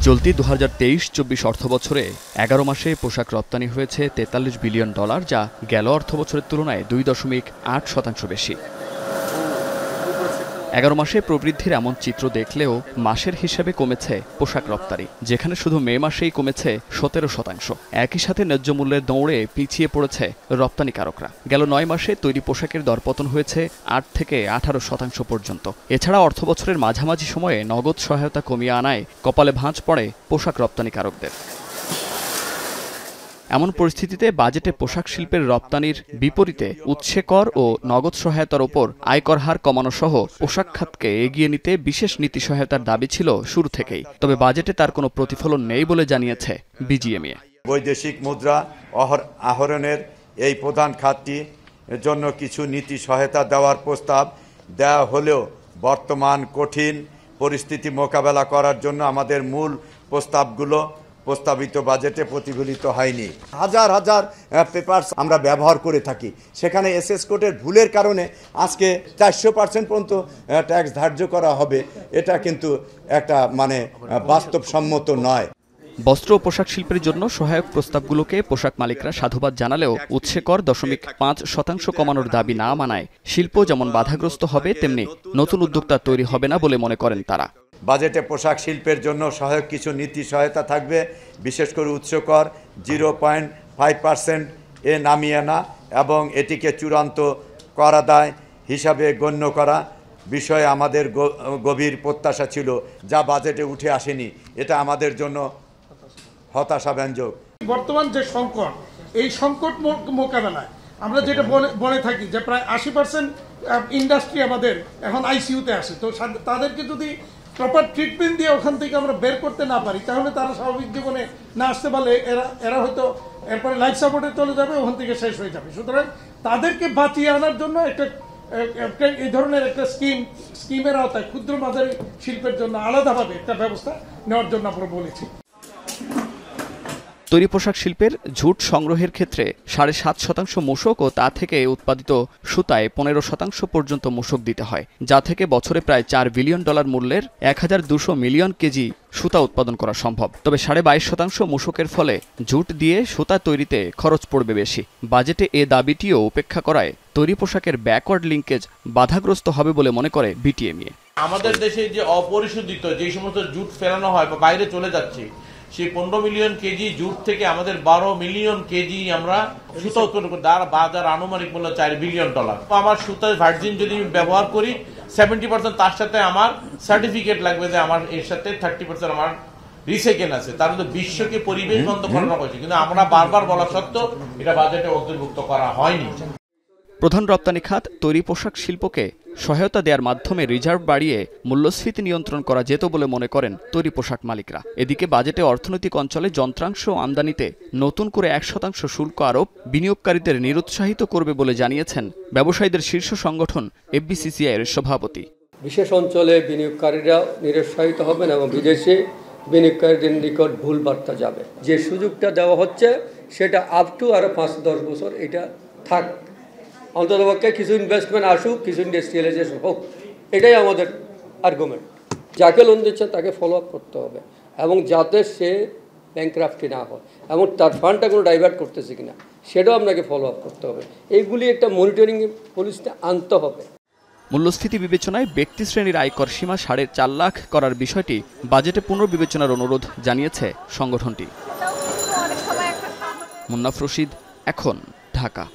চলতি 2023-24 অর্থবছরে 11 মাসে পোশাক রপ্তানি হয়েছে $43 বিলিয়ন, যা গেল অর্থবছরের তুলনায় 2.8% বেশি। 11 মাসে প্রবৃদ্ধির এমন চিত্র দেখলেও মাসের হিসাবে কমেছে পোশাক রপ্তানি, যেখানে শুধু মে মাসেই কমেছে 17%। একই সাথে ন্যায্য মূল্যের দৌড়ে পিছিয়ে পড়েছে রপ্তানিকারকরা। গেল 9 মাসে তৈরি পোশাকের দরপতন হয়েছে 8 থেকে 18% পর্যন্ত। এছাড়া অর্থবছরের মাঝামাঝি সময়ে নগদ সহায়তা কমিয়ে আনায় কপালে ভাঁজ পড়ে পোশাক রপ্তানিকারকদের। এমন পরিস্থিতিতে বাজেটে পোশাক শিল্পের রপ্তানির বিপরীতে উৎসে কর ও নগদ সহায়তার ওপর আয়কর হার কমানো সহ পোশাক খাতকে এগিয়ে নিতে বিশেষ নীতি সহায়তার দাবি ছিল শুরু থেকেই। তবে বাজেটে তার কোনো প্রতিফলন নেই বলে জানিয়েছে বিজিএমইএ। বৈদেশিক মুদ্রা আহরণের এই প্রধান খাতটির জন্য কিছু নীতি সহায়তা দেওয়ার প্রস্তাব দেওয়া হলেও বর্তমান কঠিন পরিস্থিতি মোকাবেলা করার জন্য আমাদের মূল প্রস্তাবগুলো প্রস্তাবিত বাজেটে প্রতিফলিত হয়নি। হাজার হাজার পেপারস আমরা ব্যবহার করে থাকি, সেখানে এসএস কোডের ভুলের কারণে আজকে 400% পর্যন্ত ট্যাক্স ধার্য করা হবে। এটা কিন্তু একটা বাস্তবসম্মত নয়। বস্ত্র ও পোশাক শিল্পের জন্য সহায়ক প্রস্তাবগুলোকে পোশাক মালিকরা সাধুবাদ জানালেও উৎসে কর 0.5% কমানোর দাবি না মানায় শিল্প যেমন বাধাগ্রস্ত হবে, তেমনি নতুন উদ্যোক্তা তৈরি হবে না বলে মনে করেন তারা। বাজেটে পোশাক শিল্পের জন্য সহায়ক কিছু নীতি সহায়তা থাকবে, বিশেষ করে উৎস কর 0.5% এ নামিয়ে আনা এবং এটিকে চূড়ান্ত করাদায় হিসাবে গণ্য করা বিষয়ে আমাদের গভীর প্রত্যাশা ছিল, যা বাজেটে উঠে আসেনি। এটা আমাদের জন্য হতাশাব্যঞ্জক। বর্তমান যে সংকট, এই সংকট মোকাবেলায় আমরা যেটা বলে থাকি যে প্রায় 80% ইন্ডাস্ট্রি আমাদের এখন আইসিইউতে আসে, তো তাদেরকে যদি প্রপার ট্রিটমেন্ট দিয়ে ওখান থেকে আমরা বের করতে না পারি, তাহলে তারা স্বাভাবিক জীবনে না আসতে পারলে এরা হয়তো এরপরে লাইফ সাপোর্টে চলে যাবে, ওখান থেকে শেষ হয়ে যাবে। সুতরাং তাদেরকে বাঁচিয়ে আনার জন্য এই ধরনের একটা স্কিমের আওতায় ক্ষুদ্র মাঝারি শিল্পের জন্য আলাদাভাবে একটা ব্যবস্থা নেওয়ার জন্য আমরা বলেছি। তৈরি পোশাক শিল্পের ঝুট সংগ্রহের ক্ষেত্রে 7.5% মূসক ও তা থেকে উৎপাদিত সুতায় 15% পর্যন্ত মূসক দিতে হয়, যা থেকে বছরে প্রায় $4 বিলিয়ন মূল্যের 1200 মিলিয়ন কেজি সুতা উৎপাদন করা সম্ভব। তবে 22.5% মূসকের ফলে ঝুট দিয়ে সুতা তৈরিতে খরচ পড়বে বেশি। বাজেটে এ দাবিটিও উপেক্ষা করায় তৈরি পোশাকের ব্যাকওয়ার্ড লিঙ্কেজ বাধাগ্রস্ত হবে বলে মনে করে বিটিএমইএ। আমাদের দেশে যে অপরিশোধিত যে সমস্ত জুট ফেলানো হয় বা বাইরে চলে যাচ্ছে, সেই 15 মিলিয়ন কেজি জুট থেকে আমাদের 12 মিলিয়ন কেজি আমরা সুতা উৎপন্ন করি, তার বাজার আনুমানিক মূল্য $4 বিলিয়ন। আমার সুতা ভার্জিন যদি ব্যবহার করি 70%, তার সাথে আমার সার্টিফিকেট লাগবে যে আমার এর সাথে 30% আমার রিসাইকেল আছে। তার মধ্যে বিশ্বকে পরিবেশ বন্ধ করানো হয়েছে, কিন্তু আমরা বারবার বলা সত্ত্বেও এটা বাজেটে অন্তর্ভুক্ত করা হয়নি। প্রধান রপ্তানি খাত তৈরি পোশাক শিল্পকে সহায়তা দেওয়ার মাধ্যমে রিজার্ভ বাড়িয়ে মূল্যস্ফীতি নিয়ন্ত্রণ করা যেত বলে মনে করেন তৈরি পোশাক মালিকরা। এদিকে বাজেটে অর্থনৈতিক অঞ্চলে যন্ত্রাংশ আমদানিতে নতুন করে 1% শুল্ক আরোপ বিনিয়োগকারীদের নিরুৎসাহিত করবে বলে জানিয়েছেন ব্যবসায়ীদের শীর্ষ সংগঠন এফবিসিসিআই এর সভাপতি। বিশেষ অঞ্চলে বিনিয়োগকারীরা নিরুৎসাহিত হবেন এবং বিদেশি বিনিয়োগকারীদের নিকট ভুল বার্তা যাবে। যে সুযোগটা দেওয়া হচ্ছে সেটা আপ টু আরও 5-10 বছর এটা থাক, অন্ততপক্ষে কিছু ইনভেস্টমেন্ট আসুক, কিছু ইন্ডাস্ট্রিয়ালাইজেশন হোক, এটাই আমাদের আর্গুমেন্ট। যাকে লোন দিচ্ছেন তাকে ফলো আপ করতে হবে এবং যাতে সে ব্যাংকরাফটি না হয় এবং তার ফান্ডটা কোনো ডাইভার্ট করতেছে কিনা সেটাও আপনাকে ফলো আপ করতে হবে। এইগুলি একটা মনিটরিং পলিসিতে আনতে হবে। মূল্যস্ফীতি বিবেচনায় ব্যক্তি শ্রেণীর আয়কর সীমা 4.5 লাখ করার বিষয়টি বাজেটে পুনর্বিবেচনার অনুরোধ জানিয়েছে সংগঠনটি। মুন্নাফ রশিদ, এখন, ঢাকা।